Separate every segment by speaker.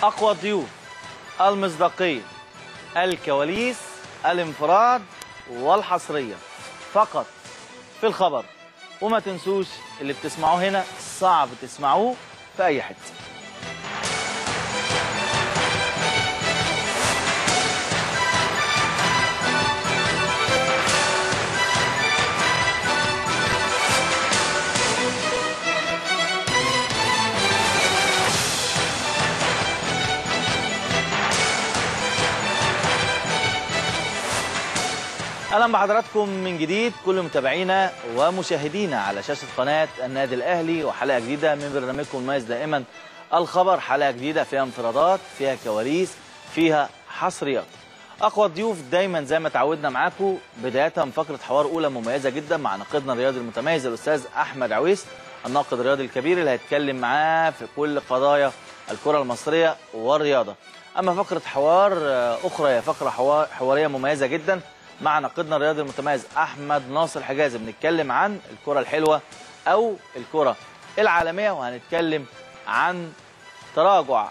Speaker 1: أقوى الضيوف، المصداقية، الكواليس، الانفراد والحصرية فقط في الخبر. وما تنسوش اللي بتسمعوه هنا صعب تسمعوه في أي حتة. أهلا بحضراتكم من جديد كل متابعينا ومشاهدينا على شاشة قناة النادي الأهلي، وحلقة جديدة من برنامجكم المميز دائما الخبر. حلقة جديدة فيها انفرادات، فيها كواليس، فيها حصريات. أقوى الضيوف دايما زي ما تعودنا معاكم، بداية من فقرة حوار أولى مميزة جدا مع ناقدنا الرياضي المتميز الأستاذ أحمد عويس، الناقد الرياضي الكبير اللي هيتكلم معاه في كل قضايا الكرة المصرية والرياضة. أما فقرة حوار أخرى هي فقرة حوارية مميزة جدا مع ناقدنا الرياضي المتميز أحمد ناصر حجازي، بنتكلم عن الكرة الحلوة أو الكرة العالمية، وهنتكلم عن تراجع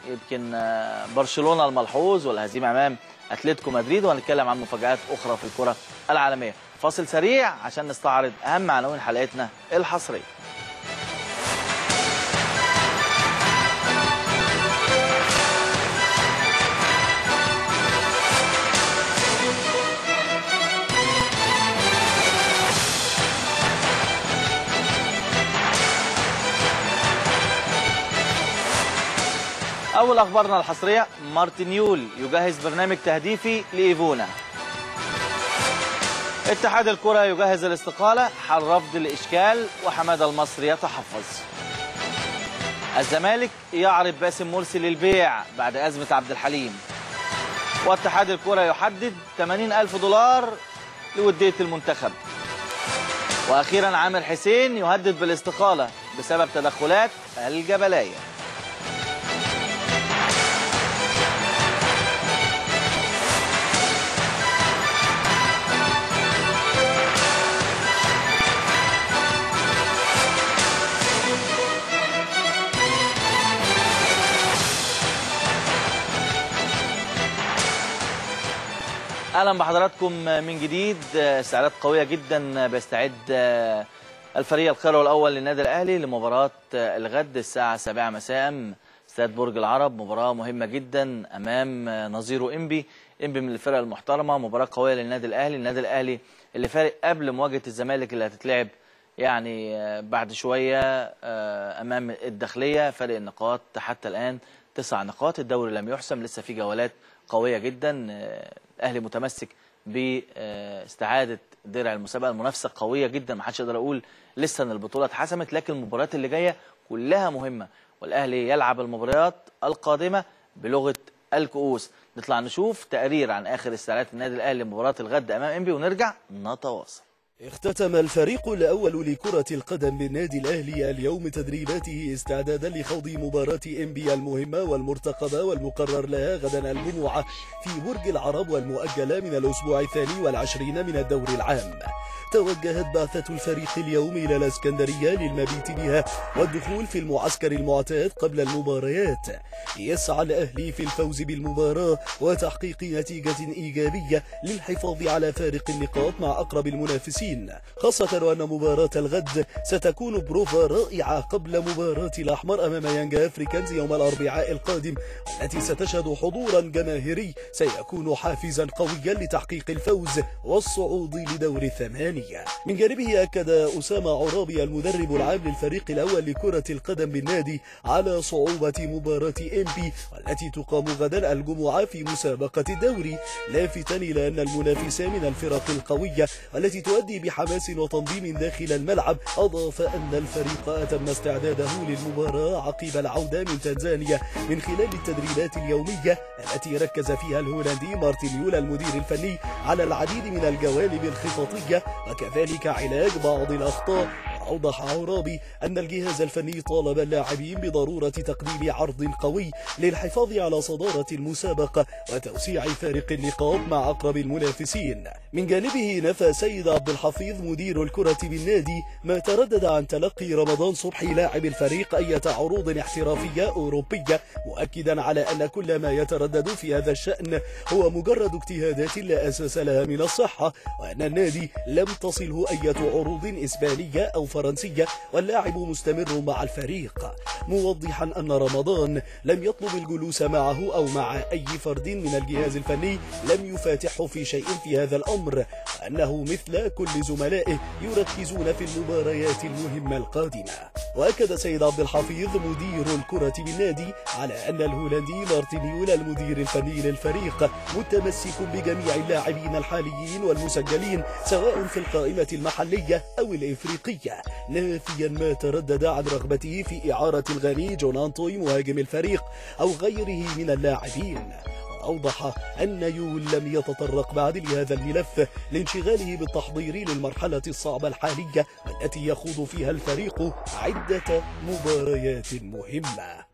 Speaker 1: يمكن برشلونة الملحوظ والهزيمة أمام أتلتيكو مدريد، وهنتكلم عن مفاجآت أخرى في الكرة العالمية. فاصل سريع عشان نستعرض أهم عناوين حلقتنا الحصرية. أول أخبارنا الحصرية، مارتينيول يجهز برنامج تهديفي لإيفونا. اتحاد الكرة يجهز الاستقالة حال رفض الإشكال وحمادة المصري يتحفظ. الزمالك يعرض باسم مرسي للبيع بعد أزمة عبد الحليم. واتحاد الكرة يحدد 80,000 دولار لودية المنتخب. وأخيرا عامر حسين يهدد بالاستقالة بسبب تدخلات الجبلاية. اهلا بحضراتكم من جديد. استعداد قويه جدا بيستعد الفريق القروي الاول للنادي الاهلي لمباراه الغد الساعه 7 مساء استاد برج العرب. مباراه مهمه جدا امام نظيره انبي من الفرق المحترمه. مباراه قويه للنادي الاهلي، النادي الاهلي اللي فارق قبل مواجهه الزمالك اللي هتتلعب يعني بعد شويه امام الداخليه. فارق النقاط حتى الان 9 نقاط. الدوري لم يحسم، لسه في جولات قويه جدا. الاهلي متمسك باستعاده درع المسابقه. المنافسه قويه جدا، ما حدش يقدر يقول لسه ان البطوله اتحسمت، لكن المباريات اللي جايه كلها مهمه، والاهلي يلعب المباريات القادمه بلغه الكؤوس. نطلع نشوف تقرير عن اخر استعدادات النادي الاهلي لمباراه الغد امام انبي ونرجع نتواصل.
Speaker 2: اختتم الفريق الأول لكرة القدم بالنادي الأهلي اليوم تدريباته استعدادا لخوض مباراة إنبي المهمة والمرتقبة والمقرر لها غدا الجمعة في برج العرب، والمؤجلة من الأسبوع 22 من الدوري العام. توجهت بعثة الفريق اليوم إلى الإسكندرية للمبيت بها والدخول في المعسكر المعتاد قبل المباريات. يسعى الأهلي في الفوز بالمباراة وتحقيق نتيجة إيجابية للحفاظ على فارق النقاط مع أقرب المنافسين، خاصة وأن مباراة الغد ستكون بروفا رائعة قبل مباراة الأحمر أمام يانج أفريكانز يوم الأربعاء القادم، التي ستشهد حضورا جماهيري سيكون حافزا قويا لتحقيق الفوز والصعود لدور الثمانية. من جانبه أكد أسامة عرابي المدرب العام للفريق الأول لكرة القدم بالنادي على صعوبة مباراة إنبي والتي تقام غدا الجمعة في مسابقة الدوري، لافتا إلى أن المنافسة من الفرق القوية التي تؤدي بحماس وتنظيم داخل الملعب. أضاف أن الفريق أتم استعداده للمباراة عقب العودة من تنزانيا من خلال التدريبات اليومية التي ركز فيها الهولندي مارتينيول المدير الفني على العديد من الجوانب الخططية وكذلك علاج بعض الأخطاء أوضح عرابي أن الجهاز الفني طالب اللاعبين بضرورة تقديم عرض قوي للحفاظ على صدارة المسابقة وتوسيع فارق النقاط مع أقرب المنافسين. من جانبه نفى سيد عبد الحفيظ مدير الكرة بالنادي ما تردد عن تلقي رمضان صبحي لاعب الفريق أي عروض احترافية أوروبية، مؤكدا على أن كل ما يتردد في هذا الشأن هو مجرد اجتهادات لا أساس لها من الصحة، وأن النادي لم تصله أي عروض إسبانية أو فرنسية واللاعب مستمر مع الفريق، موضحا أن رمضان لم يطلب الجلوس معه أو مع أي فرد من الجهاز الفني لم يفاتحه في شيء في هذا الأمر، وأنه مثل كل زملائه يركزون في المباريات المهمة القادمة. وأكد سيد عبد الحفيظ مدير الكرة بالنادي على أن الهولندي مارتن يول المدير الفني للفريق متمسك بجميع اللاعبين الحاليين والمسجلين سواء في القائمة المحلية أو الإفريقية، نافيا ما تردد عن رغبته في إعارة الغني جون أنتوي مهاجم الفريق أو غيره من اللاعبين. أوضح أن يول لم يتطرق بعد لهذا الملف لانشغاله بالتحضير للمرحلة الصعبة الحالية التي يخوض فيها الفريق عدة مباريات مهمة.